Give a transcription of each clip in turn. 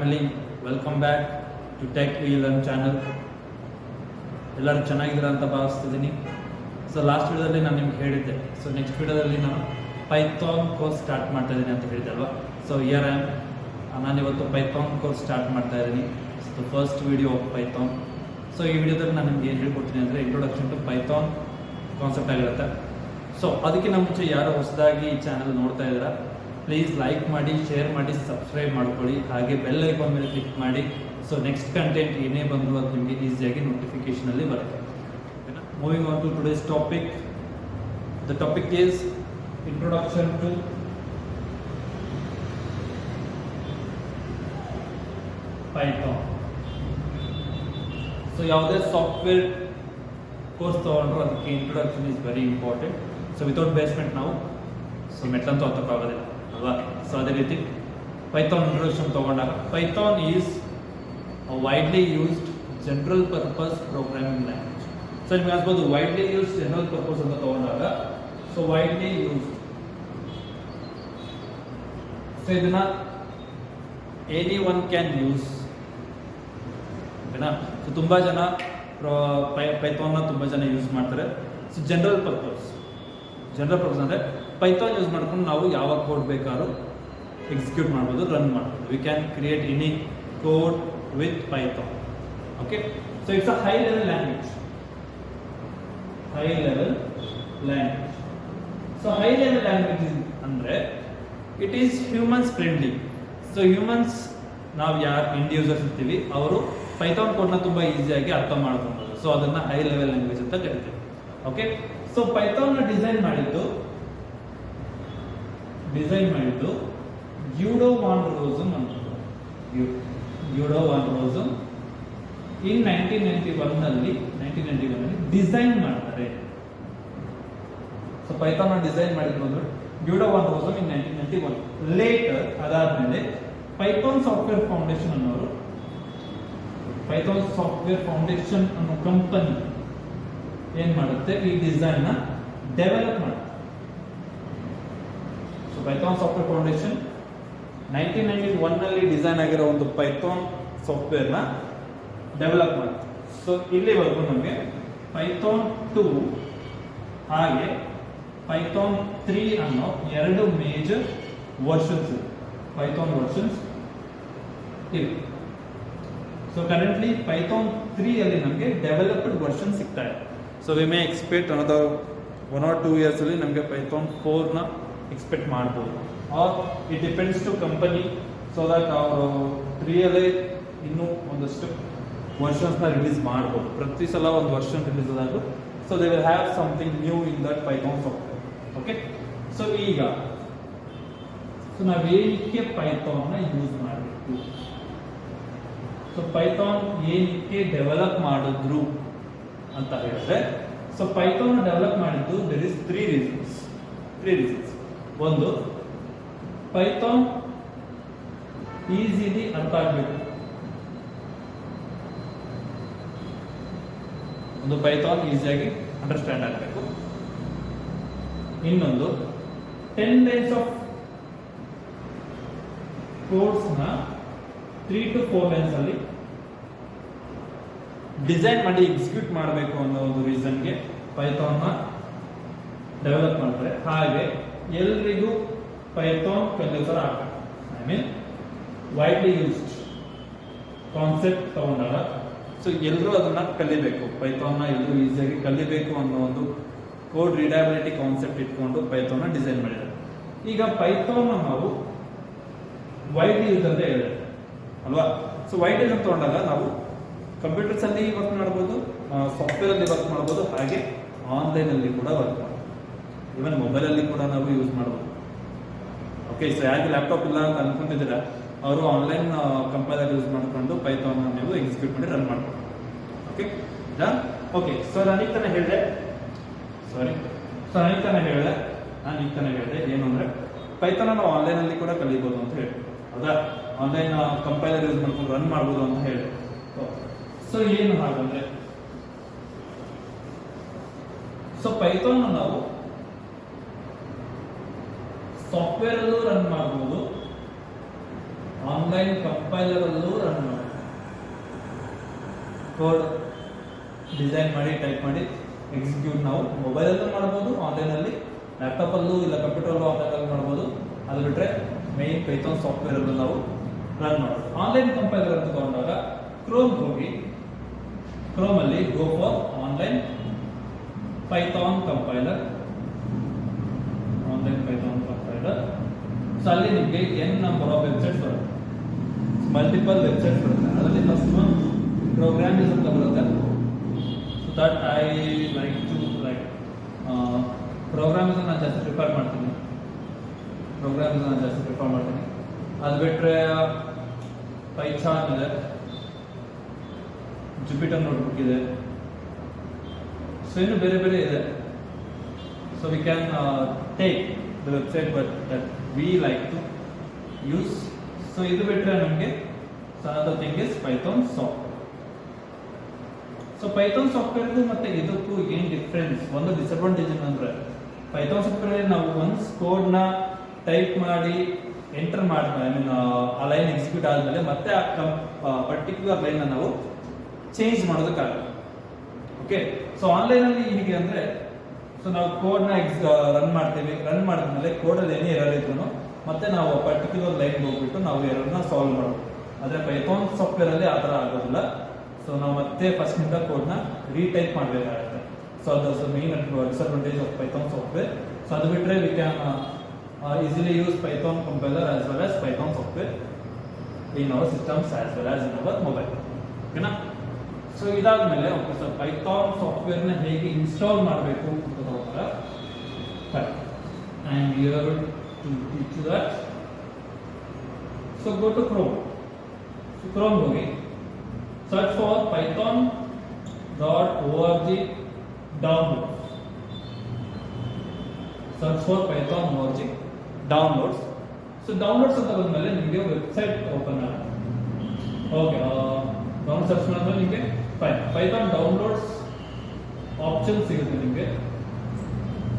Family, welcome back to Tech We Learn channel. ಎಲ್ಲರೂ ಚೆನ್ನಾಗಿದ್ದೀರಾ ಅಂತ ಭಾವಿಸ್ತಿದ್ದೀನಿ. ಸೊ ಲಾಸ್ಟ್ ವಿಡಿಯೋದಲ್ಲಿ ನಾನು ನಿಮ್ಗೆ ಹೇಳಿದ್ದೆ, ಸೊ ನೆಕ್ಸ್ಟ್ ವಿಡಿಯೋದಲ್ಲಿ ನಾನು ಪೈಥಾನ್ ಕೋರ್ಸ್ ಸ್ಟಾರ್ಟ್ ಮಾಡ್ತಾ ಇದ್ದೀನಿ ಅಂತ ಹೇಳಿದ್ದೆ ಅಲ್ವಾ. ಸೊ ಇಯರ್ ನಾನಿವತ್ತು ಪೈಥಾನ್ ಕೋರ್ಸ್ ಸ್ಟಾರ್ಟ್ ಮಾಡ್ತಾ ಇದ್ದೀನಿ. So first video of Python. So ಈ ವಿಡಿಯೋದಲ್ಲಿ ನಾನು ನಿಮ್ಗೆ ಏನು ಹೇಳ್ಕೊಡ್ತೀನಿ ಅಂದರೆ ಇಂಟ್ರೊಡಕ್ಷನ್ ಟು ಪೈಥಾನ್ ಕಾನ್ಸೆಪ್ಟ್ ಆಗಿರುತ್ತೆ. ಸೊ ಅದಕ್ಕಿಂತ ಮುಂಚೆ ಯಾರು ಹೊಸದಾಗಿ ಈ ಚಾನಲ್ ನೋಡ್ತಾ ಇದ್ದೀರಾ, ಪ್ಲೀಸ್ ಲೈಕ್ ಮಾಡಿ, ಶೇರ್ ಮಾಡಿ, ಸಬ್ಸ್ಕ್ರೈಬ್ ಮಾಡ್ಕೊಳ್ಳಿ, ಹಾಗೆ ಬೆಲ್ ಐಕಾನ್ ಮೇಲೆ ಕ್ಲಿಕ್ ಮಾಡಿ. ಸೊ ನೆಕ್ಸ್ಟ್ ಕಂಟೆಂಟ್ ಏನೇ ಬಂದರೂ ಅದು ನಿಮಗೆ ಈಸಿಯಾಗಿ ನೋಟಿಫಿಕೇಶನಲ್ಲಿ ಬರುತ್ತೆ. Moving on to today's topic. The topic is introduction to Python. So ಯಾವುದೇ ಸಾಫ್ಟ್ವೇರ್ ಕೋರ್ಸ್ ತೊಗೊಂಡ್ರು ಅದಕ್ಕೆ introduction is very important. So without basement ನಾವು ಮೆಟ್ಲಂತೂ ಹತ್ತಕ್ಕಾಗೋದಿಲ್ಲ ಅಲ್ವಾ. ಸೊ ಅದೇ ರೀತಿ ಪೈಥಾನ್ ಇಂಟ್ರೊಡಕ್ಷನ್ ತೊಗೊಂಡಾಗ Python is a widely used general purpose programming language. So ನಿಮ್ಗೆ ಅನ್ಸ್ಬೋದು ವೈಡ್ಲಿ ಯೂಸ್ಡ್ ಜನರಲ್ ಪರ್ಪಸ್ ಅಂತ ತೊಗೊಂಡಾಗ, ಸೊ ವೈಡ್ಲಿ ಯೂಸ್ಡ್, ಸೊ ಇದನ್ನ ಎನಿ ಒನ್ ಕ್ಯಾನ್ ಯೂಸ್. ಓಕೆನಾ. ಸೊ ತುಂಬ ಜನ ಪೈಥಾನ್ನ ತುಂಬ ಜನ ಯೂಸ್ ಮಾಡ್ತಾರೆ. ಸೊ ಜನರಲ್ ಪರ್ಪಸ್ ಅಂದರೆ ಪೈಥಾನ್ ಯೂಸ್ ಮಾಡ್ಕೊಂಡು ನಾವು ಯಾವ ಕೋಡ್ ಬೇಕಾದ್ರೂ ಎಕ್ಸಿಕ್ಯೂಟ್ ಮಾಡ್ಬೋದು, ರನ್ ಮಾಡ್ಬೋದು. We can create any code with Python. Okay. So it's a high level language. So high level language ಅಂದರೆ it is humans friendly. So humans, ನಾವು ಯಾರು ಎಂಡ್ ಯೂಸರ್ಸ್ ಇರ್ತೀವಿ, ಅವರು ಪೈಥಾನ್ ಕೋಡ್ನ ತುಂಬ ಈಸಿಯಾಗಿ ಅರ್ಥ ಮಾಡ್ಕೊಬೋದು. ಸೊ ಅದನ್ನು ಹೈ ಲೆವೆಲ್ ಲ್ಯಾಂಗ್ವೇಜ್ ಅಂತ ಕರಿತೀವಿ. ಓಕೆ. ಸೊ ಪೈಥಾನ್ನ ಡಿಸೈನ್ ಮಾಡಿದ್ದು ಯೂಡೋ ವಾನ್ ರೋಸಮ್ ಅಂತ. ಯೂಡೋ ವಾನ್ ರೋಸಮ್ ಇನ್ 1991ನಲ್ಲಿ ಡಿಸೈನ್ ಮಾಡ್ತಾರೆ. ಸೊ ಪೈಥಾನ್ನ ಡಿಸೈನ್ ಮಾಡಿದ್ರು Guido van Rossum in 1991. Later ಅದಾದ್ಮೇಲೆ ಪೈಥಾನ್ ಸಾಫ್ಟ್ವೇರ್ ಫೌಂಡೇಶನ್ ಅನ್ನೋರು, ಪೈಥಾನ್ ಸಾಫ್ಟ್ವೇರ್ ಫೌಂಡೇಶನ್ ಅನ್ನೋ ಕಂಪನಿ ಏನ್ ಮಾಡುತ್ತೆ, ಈ ಡಿಸೈನ್ ನ ಡೆವಲಪ್ ಮಾಡುತ್ತೆ. ಸೊ ಪೈಥಾನ್ ಸಾಫ್ಟ್ವೇರ್ ಫೌಂಡೇಶನ್ 1991ನಲ್ಲಿ ಡಿಸೈನ್ ಆಗಿರೋ ಒಂದು ಪೈಥಾನ್ ಸಾಫ್ಟ್ವೇರ್ ನ ಡೆವಲಪ್ ಮಾಡುತ್ತೆ. ಸೊ ಇಲ್ಲಿವರೆಗೂ ನಮಗೆ ಪೈಥಾನ್ 2 ಹಾಗೆ ಪೈಥಾನ್ 3 ಅನ್ನೋ ಎರಡು ಮೇಜರ್ ವರ್ಷನ್ಸ್ ಇದೆ, ಪೈಥಾನ್ ವರ್ಷನ್ಸ್ ಇವೆ. ಸೊ ಕರೆಂಟ್ಲಿ ಪೈಥಾನ್ 3 ಅಲ್ಲಿ ನಮಗೆ ಡೆವಲಪ್ಡ್ ವರ್ಷನ್ ಸಿಗ್ತಾ ಇದೆ. So we may expect another 1 or 2 years ಅಲ್ಲಿ ನಮಗೆ ಪೈಥಾನ್ 4 ನ ಎಕ್ಸ್ಪೆಕ್ಟ್ ಮಾಡ್ಬೋದು. Or it depends to company. So that ಅವರು 3 ಅಲ್ಲೇ ಇನ್ನೂ ಒಂದಷ್ಟು ವರ್ಷನ್ಸ್ನ ರಿಲೀಸ್ ಮಾಡ್ಬೋದು. ಪ್ರತಿ ಸಲ ಒಂದು ವರ್ಷನ್ ರಿಲೀಸ್ ಆದಾಗ so they will have something new in that Python software. Okay. So ಈಗ ನಾವೇನಕ್ಕೆ ಪೈಥಾನ್ನ ಯೂಸ್ ಮಾಡಬೇಕು, ಸೊ ಪೈಥಾನ್ ಏನಕ್ಕೆ ಡೆವಲಪ್ ಮಾಡಿದ್ರು ಅಂತ ಹೇಳಿದ್ರೆ, ಸೊ ಪೈಥಾನ್ ಡೆವಲಪ್ ಮಾಡಿದ್ದು ದೇರ್ ಇಸ್ 3 ರೀಸನ್ಸ್. ಒಂದು, ಪೈಥಾನ್ ಈಸಿಲಿ ಅರ್ಥ ಆಗಬೇಕು. ಒಂದು, ಪೈಥಾನ್ ಈಸಿಯಾಗಿ ಅಂಡರ್ಸ್ಟ್ಯಾಂಡ್ ಆಗಬೇಕು. ಇನ್ನೊಂದು, 10 lines ಆಫ್ ಕೋಡ್ಸ್ ನ 3 to 4 lines ಅಲ್ಲಿ ಡಿಸೈನ್ ಮಾಡಿ ಎಕ್ಸಿಕ್ಯೂಟ್ ಮಾಡಬೇಕು ಅನ್ನೋ ಒಂದು ರೀಸನ್ಗೆ ಪೈಥಾನ್ ನ ಡೆವಲಪ್ ಮಾಡ್ತಾರೆ. ಹಾಗೆ ಎಲ್ರಿಗೂ ಪೈಥಾನ್ ಕಲಿಯೋತರ ಆಗಬೇಕು. I mean widely used concept ತಗೊಂಡಾಗ ಸೊ ಎಲ್ಲರೂ ಅದನ್ನ ಕಲಿಬೇಕು, ಪೈಥಾನ್ ನ ಎಲ್ಲರೂ ಈಸಿಯಾಗಿ ಕಲಿಬೇಕು ಅನ್ನೋ ಒಂದು ಕೋಡ್ ರೀಡಬಿಲಿಟಿ ಕಾನ್ಸೆಪ್ಟ್ ಇಟ್ಕೊಂಡು ಪೈಥಾನ್ ನ ಡಿಸೈನ್ ಮಾಡಿದ್ದಾರೆ. ಈಗ ಪೈಥಾನ್ ನಾವು ವೈಡ್ಲಿ ಯೂಸ್ ಅಂತ ಹೇಳಿದ್ರೆ ಅಲ್ವಾ. ಸೊ ವೈಡ್ ಯೂಸ್ ಅಂತ ತಗೊಂಡಾಗ ನಾವು ಕಂಪ್ಯೂಟರ್ಸ್ ಅಲ್ಲಿ ವರ್ಕ್ ಮಾಡ್ಬೋದು, ಸಾಫ್ಟ್ವೇರ್ ಅಲ್ಲಿ ವರ್ಕ್ ಮಾಡ್ಬೋದು, ಹಾಗೆ ಆನ್ಲೈನ್ ಅಲ್ಲಿ ಕೂಡ ವರ್ಕ್ ಮಾಡ್ಬೋದು, ಇವನ್ ಮೊಬೈಲ್ ಅಲ್ಲಿ ಕೂಡ ನಾವು ಯೂಸ್ ಮಾಡ್ಬೋದು. ಓಕೆ. ಸೊ ಯಾರಿಗೆ ಲ್ಯಾಪ್ಟಾಪ್ ಇಲ್ಲ ಅಂತ ಅನ್ಕೊಂತಿದ್ದೀರಾ, ಅವರು ಆನ್ಲೈನ್ ಕಂಪೈಲರ್ ಯೂಸ್ ಮಾಡ್ಕೊಂಡು ಪೈಥಾನ್ ನೀವು ಎಕ್ಸಿಕ್ಯೂಟ್ ಮಾಡಿ ರನ್ ಮಾಡ್ಬೋದು. ಓಕೆ. ಓಕೆ. ಸೊ ನಾನು ಈಗ ತಾನೇ ಹೇಳಿದೆ ಏನು ಅಂದ್ರೆ ಪೈಥಾನ್ ನಾವು ಆನ್ಲೈನ್ ಅಲ್ಲಿ ಕೂಡ ಕಲಿಬಹುದು ಅಂತ ಹೇಳಿ, ಹೌದಾ. ಆನ್ಲೈನ್ ಕಂಪೈಲರ್ ಯೂಸ್ ಮಾಡ್ಕೊಂಡು ರನ್ ಮಾಡ್ಬೋದು ಅಂತ ಹೇಳಿ. ಸೊ ಏನು ಹಾಗಂದ್ರೆ, ಸೊ ಪೈಥಾನ್ ನಾವು ಸಾಫ್ಟ್ವೇರ್ ಅಲ್ಲೂ ರನ್ ಮಾಡಬಹುದು, ಆನ್ಲೈನ್ ಕಂಪೈಲರ್ ಅಲ್ಲೂ ರನ್ ಮಾಡಿ ಕೋಡ್ ಡಿಸೈನ್ ಮಾಡಿ ಟೈಪ್ ಮಾಡಿ ಎಕ್ಸಿಕ್ಯೂಟ್ ನಾವು ಮೊಬೈಲಲ್ಲೂ ಮಾಡ್ಬೋದು, ಆನ್ಲೈನಲ್ಲಿ ಲ್ಯಾಪ್ಟಾಪಲ್ಲೂ ಇಲ್ಲ ಕಂಪ್ಯೂಟರಲ್ಲೂ ಆನ್ಲೈನಲ್ಲಿ ಮಾಡ್ಬೋದು. ಅದು ಬಿಟ್ಟರೆ ಮೈನ್ ಪೈಥಾನ್ ಸಾಫ್ಟ್ವೇರ್ ಅಲ್ಲೂ ನಾವು ರನ್ ಮಾಡೋದು. ಆನ್ಲೈನ್ ಕಂಪೈಲರ್ ಅಂತ ತಗೊಂಡಾಗ ಕ್ರೋಮ್ ಹೋಗಿ ಕ್ರೋಮ್ ಅಲ್ಲಿ go for online Python compiler. Online Python compiler. So ಅಲ್ಲಿ ನಿಮಗೆ ಎನ್ ನಂಬರ್ ಆಫ್ ವೆಬ್ಸೈಟ್ಸ್ ಬರುತ್ತೆ, ಮಲ್ಟಿಪಲ್ ವೆಬ್ಸೈಟ್ಸ್ ಬರುತ್ತೆ. ಅದರಲ್ಲಿ ಫಸ್ಟ್ ಒನ್ ಪ್ರೋಗ್ರಾಮಿಸ್ ಅಂತ ಬರುತ್ತೆ. So that I like to Programiz ನಾನು ಜಾಸ್ತಿ ಪ್ರಿಫರ್ ಮಾಡ್ತೀನಿ. ಅದು ಬಿಟ್ಟರೆ ಪೈಥಾನ್ ಇದೆ, ಜುಪಿಟರ್ ನೋಟ್ಬುಕ್ ಇದೆ, ಸೊ ಇನ್ನು ಬೇರೆ ಬೇರೆ ಇದೆ. So we can take the website but that we like to use. So ಇದು ಬಿಟ್ಟರೆ ನಮಗೆ another thing is Python software. So Python ಸಾಫ್ಟ್ವೇರ್ಗೂ ಮತ್ತೆ ಇದಕ್ಕೂ ಏನು ಡಿಫ್ರೆನ್ಸ್? ಒಂದು ಡಿಸಡ್ವಾಂಟೇಜ್ ಏನಂದ್ರೆ ಪೈಥಾನ್ ಸಾಫ್ಟ್ವೇರ್ ನಾವು ಒನ್ಸ್ ಕೋಡ್ನ ಟೈಪ್ ಮಾಡಿ ಎಂಟರ್ ಮಾಡಿ ಆ ಲೈನ್ ಎಕ್ಸಿಕ್ಯೂಟ್ ಆದಮೇಲೆ ಮತ್ತೆ ಆ ಪರ್ಟಿಕ್ಯುಲರ್ ಲೈನ್ ನಾವು ಚೇಂಜ್ ಮಾಡೋದಕ್ಕಾಗಲ್ಲ. ಓಕೆ, ಸೊ ಆನ್ಲೈನಲ್ಲಿ ಹೀಗೆ ಅಂದ್ರೆ ಸೊ ನಾವು ಕೋಡ್ನ ರನ್ ಮಾಡ್ತೀವಿ. ರನ್ ಮಾಡಿದ್ಮೇಲೆ ಕೋಡಲ್ಲಿ ಏನೇ ಎರರ್ ಇದ್ರು ಮತ್ತೆ ನಾವು ಪರ್ಟಿಕ್ಯುಲರ್ ಲೈನ್ ಹೋಗ್ಬಿಟ್ಟು ನಾವು ಎರರ್ನ ಸಾಲ್ವ್ ಮಾಡೋದು. ಆದರೆ ಪೈಥಾನ್ ಸಾಫ್ಟ್ವೇರ್ ಅಲ್ಲಿ ಆ ಥರ ಆಗೋದಿಲ್ಲ. ಸೊ ನಾವು ಮತ್ತೆ ಫಸ್ಟ್ ನಿಂದ ಕೋಡ್ನ ರೀಟೈಪ್ ಮಾಡಬೇಕಾಗುತ್ತೆ. ಸೊ ಅದು main disadvantage of Python software. So ಅದು ಬಿಟ್ಟರೆ we can easily use Python compiler as well as Python software in our systems as well as in our mobile. ಓಕೆನಾ? ಸೊ ಇದಾದ್ಮೇಲೆ ಓಕೆ ಸರ್ ಪೈಥಾನ್ ಸಾಫ್ಟ್ವೇರ್ನ ಹೇಗೆ install ಮಾಡಬೇಕು ಅಂತ ತಗೊಂಡಾಗ I am here to teach you that. So go to Chrome. So Chrome ಹೋಗಿ search for python.org download. Search for python.org downloads. So downloads ಅಂತ ಬಂದ್ಮೇಲೆ ನಿಮಗೆ ವೆಬ್ಸೈಟ್ ಓಪನ್ ಆಗುತ್ತೆ. ಓಕೆ, ಡೌನ್ಲೋಡ್ ಸರ್ಚ್ ಮಾಡಿದ್ಮೇಲೆ ನಿಮಗೆ ಪೈಥಾನ್ ಡೌನ್ಲೋಡ್ಸ್ ಆಪ್ಷನ್ ಸಿಗುತ್ತೆ ನಿಮಗೆ.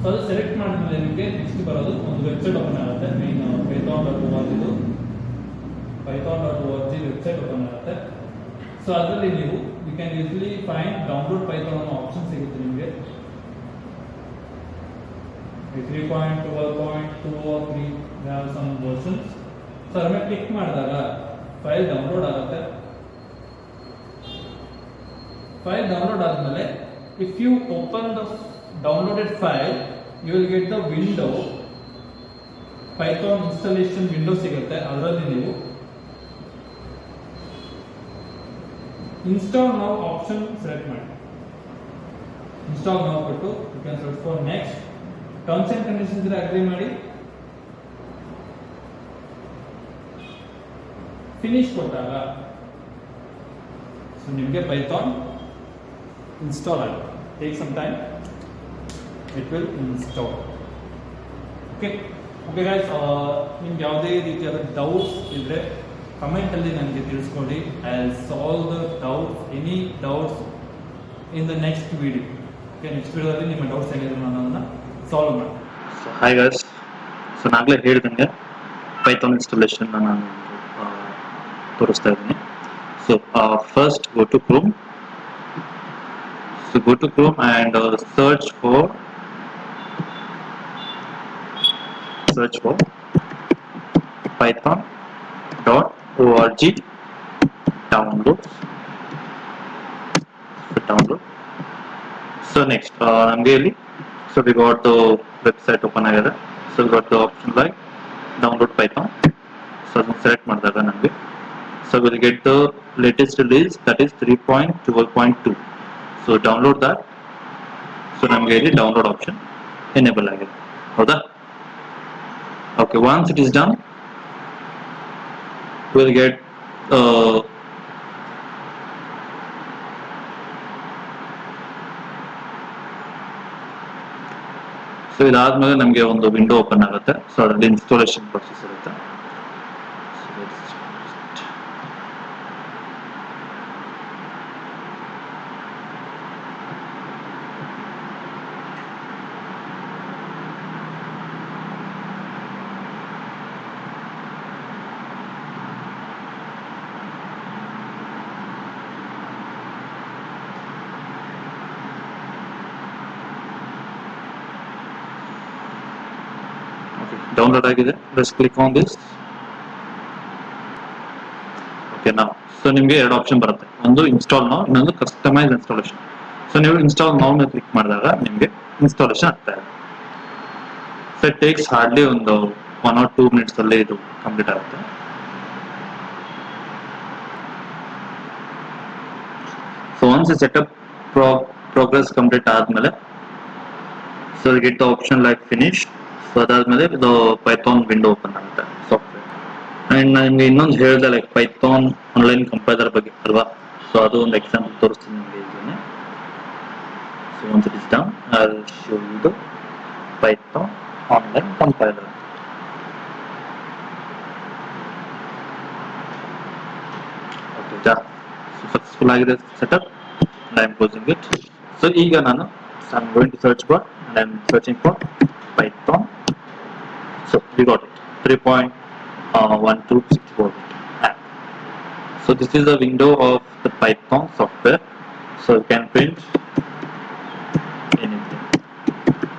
So ಅದು ಸೆಲೆಕ್ಟ್ ಮಾಡಿದ್ಮೇಲೆ ನಿಮಗೆ ನೆಕ್ಸ್ಟ್ ಬರೋದು ಒಂದು ವೆಬ್ಸೈಟ್ ಓಪನ್ ಆಗುತ್ತೆ. ಮೇನ್ python.org ವೆಬ್ಸೈಟ್ ಓಪನ್ ಆಗುತ್ತೆ. ಸೊ ಅದರಲ್ಲಿ ನೀವು you can easily find download Python ಅನ್ನೋ ಆಪ್ಷನ್ ಸಿಗುತ್ತೆ ನಿಮಗೆ. 3.2 or 3 we have some versions. So ಅದರ ಮೇಲೆ ಕ್ಲಿಕ್ ಮಾಡಿದಾಗ ಫೈಲ್ ಡೌನ್ಲೋಡ್ ಆಗುತ್ತೆ. ಫೈಲ್ ಡೌನ್ಲೋಡ್ ಆದಮೇಲೆ if you open the downloaded file you will get the window, Python installation window ಸಿಗುತ್ತೆ. ಅದರಲ್ಲಿ ನೀವು ಇನ್ಸ್ಟಾಲ್ ನೌ ಆಪ್ಷನ್ ಸೆಲೆಕ್ಟ್ ಮಾಡಿ. ಇನ್ಸ್ಟಾಲ್ ನೌ ಕೊಟ್ಟು you can search for next. Terms and conditions ಇದ್ರೆ agree ಮಾಡಿ. Finish ಕೊಟ್ಟಾಗ so ನಿಮಗೆ Python install ಆಗುತ್ತೆ. Take some time, it will install. Okay okay guys, ನಿಮ್ಗೆ ಯಾವುದೇ ರೀತಿಯಾದ ಡೌಟ್ಸ್ ಇದ್ರೆ ಕಮೆಂಟ್ ಅಲ್ಲಿ ನನಗೆ ತಿಳಿಸ್ಕೊಡಿ. I will solve the doubts, any doubts in the next video. Okay, next ವಿಡಿಯೋದಲ್ಲಿ ನಿಮ್ಮ ಡೌಟ್ಸ್ ಏನಿದ್ರು ನಾನು ಅದನ್ನ ಸಾಲ್ವ್ ಮಾಡಿ. ಸೊ ಹಾಯ್ ಗೈಸ್, ಸೊ ನಾಗಲೇ ಹೇಳಿದಂಗೆ ಪೈಥಾನ್ ಇನ್ಸ್ಟಾಲೇಷನ್ ನಾನು ತೋರಿಸ್ತಾ ಇದ್ದೀನಿ. So first go to Chrome. So go to Chrome and search for python.org downloads. Download. So next ನಮಗೆ ಇಲ್ಲಿ so we got the website open ಆಗಿದೆ. So we got the option like download Python. So ಅದನ್ನು select ಮಾಡಿದಾಗ ನಮಗೆ so we'll get the latest release, that is 3.12.2. so download that. So ನಮಗೆ ಇಲ್ಲಿ download option enable ಆಗಿದೆ. ಹೌದಾ? Okay, once it is done we'll get so ಇದಾದ್ಮೇಲೆ ನಮಗೆ ಒಂದು ವಿಂಡೋ ಓಪನ್ ಆಗುತ್ತೆ. ಸೊ ಅದರಲ್ಲಿ ಇನ್ಸ್ಟಾಲೇಷನ್ ಪ್ರೊಸೆಸ್ ಇರುತ್ತೆ. ಡೌನ್ಲೋಡ್ ಆಗಿದೆ. Let's click on this. Okay ನಾವು ಸೊ ನಿಮಗೆ ಎರಡು ಆಪ್ಷನ್ ಬರುತ್ತೆ, ಒಂದು ಇನ್ಸ್ಟಾಲ್ ನೌ, ಇನ್ನೊಂದು ಕಸ್ಟಮೈಸ್ ಇನ್ಸ್ಟಾಲೇಷನ್. ಸೊ ನೀವು ಇನ್ಸ್ಟಾಲ್ ನೌ ಮೇಲೆ ಕ್ಲಿಕ್ ಮಾಡಿದಾಗ ನಿಮಗೆ ಇನ್ಸ್ಟಾಲೇಷನ್ ಆಗ್ತಾ ಇದೆ. ಸೊ ಇಟ್ ಟೇಕ್ಸ್ ಹಾರ್ಡ್ಲಿ ಒಂದು 1 or 2 minutes ಅಲ್ಲೇ ಇದು ಕಂಪ್ಲೀಟ್ ಆಗುತ್ತೆ. So once setup progress complete ಆದ್ಮೇಲೆ so get the option like finish. So ಅದಾದ್ಮೇಲೆ ಇದು ಪೈಥಾನ್ ವಿಂಡೋ ಓಪನ್ ಆಗುತ್ತೆ ಸಾಫ್ಟ್ವೇರ್. ಅಂಡ್ ನಾನು ನಿಮಗೆ ಇನ್ನೊಂದು ಹೇಳಿದೆ ಲೈಕ್ ಪೈಥಾನ್ ಆನ್ಲೈನ್ ಕಂಪೈಲರ್ ಬಗ್ಗೆ ಅಲ್ವಾ. ಸೊ ಅದು ಒಂದು ಎಕ್ಸಾಂಪಲ್ ತೋರಿಸ್ತೀನಿ ನಿಮಗೆ ಇದನ್ನೇ. So once it is done, I'll show you the Python online compiler. Okay, so successful ಆಗಿದೆ setup and I'm closing it. So ಈಗ ನಾನು I'm going to search bar and I'm searching for Python. So we got it, 3.1264 app. So this is a window of the Python software. So you can print anything.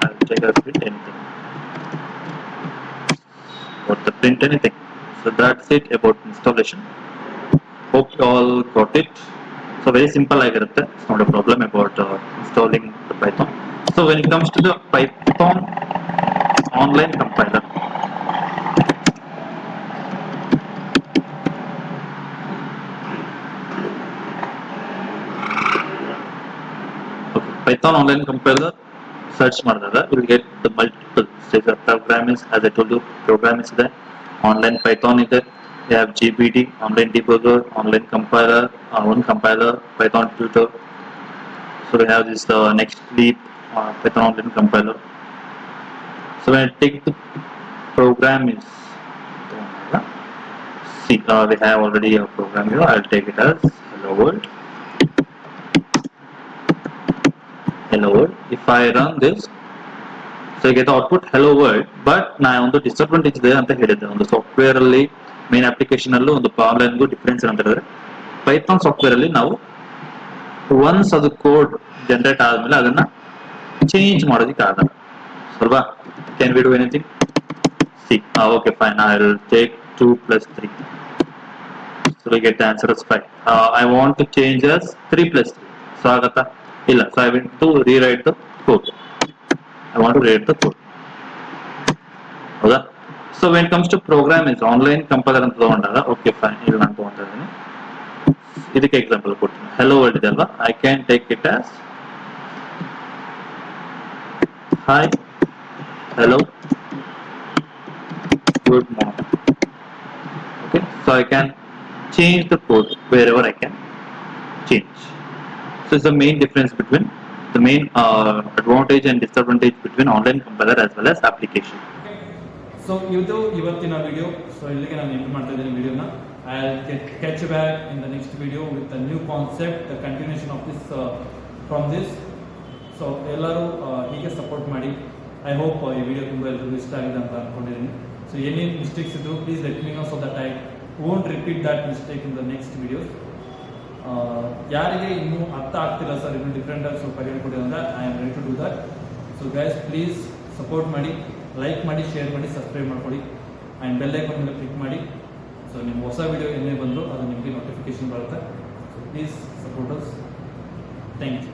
I'll check out print anything. What the print anything. So that's it about installation. Hope you all got it. So very simple ಆಗಿರುತ್ತೆ. It's not a problem about installing the Python. So when it comes to the Python online compiler, okay, Python online compiler search ಮಾಡಿದಾಗ you'll get the multiple stages. Program is, as I told you, program is there. Online Python is there. We have GPD, online debugger, online compiler, one compiler, Python tutor. So we have this next leap, Python online compiler. So when I take the program is, see, we have already a program here. I'll take it as hello world. Hello world. If I run this, so I get the output hello world. But now on the disadvantage there ಅಂತ ಹೇಳಿದ್ದೆ, ಒಂದು software ಅಲ್ಲಿ main application ಅಲ್ಲೂ ಒಂದು ಆನ್ಲೈನ್ಗೂ difference ಅಂತ ಹೇಳಿದ್ರೆ, Python software ಅಲ್ಲಿ ನಾವು ಒನ್ಸ್ ಅದು ಕೋಡ್ ಜನರೇಟ್ ಆದ್ಮೇಲೆ ಅದನ್ನ ಚೇಂಜ್ ಮಾಡೋದಕ್ಕೆ ಆಗಲ್ಲ ಅಲ್ವಾ. Can we do anything? See okay fine, I will take 2 + 3. So we get the answer as 5. I want to change as 3 + 3. So ಆಗತ್ತಾ? ಇಲ್ಲ. So I will to rewrite the code. I want to rewrite the code. ಹೌದಾ? So when it comes to program is online compiler ಅಂತ ತಗೊಂಡಾಗ okay fine, ಇಲ್ಲಿ ನಾನು ತಗೊಂತಾ ಇದ್ದೀನಿ. ಇದಕ್ಕೆ example ಕೊಡ್ತೀನಿ. hello world ಇದೆ ಅಲ್ವಾ, I can take it as hi, hello, good morning. Okay, so I can change the code wherever I can change. So it's the main difference between the main advantage and disadvantage between online compiler as well as application. So ಇದು ಇವತ್ತಿನ video. So ಇಲ್ಲಿಗೆ ನಾನು end ಮಾಡ್ತಾ ಇದ್ದೀನಿ ವಿಡಿಯೋನ. I catch back in the next video with a new concept, the continuation of this from this. So ಎಲ್ಲರೂ ಹೀಗೆ support ಮಾಡಿ. ಐ ಹೋಪ್ ಈ ವಿಡಿಯೋ ತುಂಬ ಎಲ್ಲರಿಗೂ ಇಷ್ಟ ಆಗಿದೆ ಅಂತ ಅಂದ್ಕೊಂಡಿದ್ದೀನಿ. ಸೊ ಏನೇನು ಮಿಸ್ಟೇಕ್ಸ್ ಇದ್ರು please let me no, so that I won't repeat that mistake in the next videos. ಯಾರಿಗೆ ಇನ್ನೂ ಅರ್ಥ ಆಗ್ತಿಲ್ಲ ಸರ್, ಇನ್ನೂ ಡಿಫ್ರೆಂಟಾಗಿ ಸ್ವಲ್ಪ ಹೇಳ್ಕೊಡಿ ಅಂದರೆ I am ready to do that. So guys please support ಮಾಡಿ, ಲೈಕ್ ಮಾಡಿ, ಶೇರ್ ಮಾಡಿ, ಸಬ್ಸ್ಕ್ರೈಬ್ ಮಾಡ್ಕೊಳ್ಳಿ ಆ್ಯಂಡ್ ಬೆಲ್ ಐಕಾನ್ ಮೇಲೆ ಕ್ಲಿಕ್ ಮಾಡಿ. ಸೊ ನಿಮ್ಮ ಹೊಸ ವಿಡಿಯೋ ಏನೇ ಬಂದರೂ ಅದು ನಿಮಗೆ ನೋಟಿಫಿಕೇಶನ್ ಬರುತ್ತೆ. So please support us. Thank you.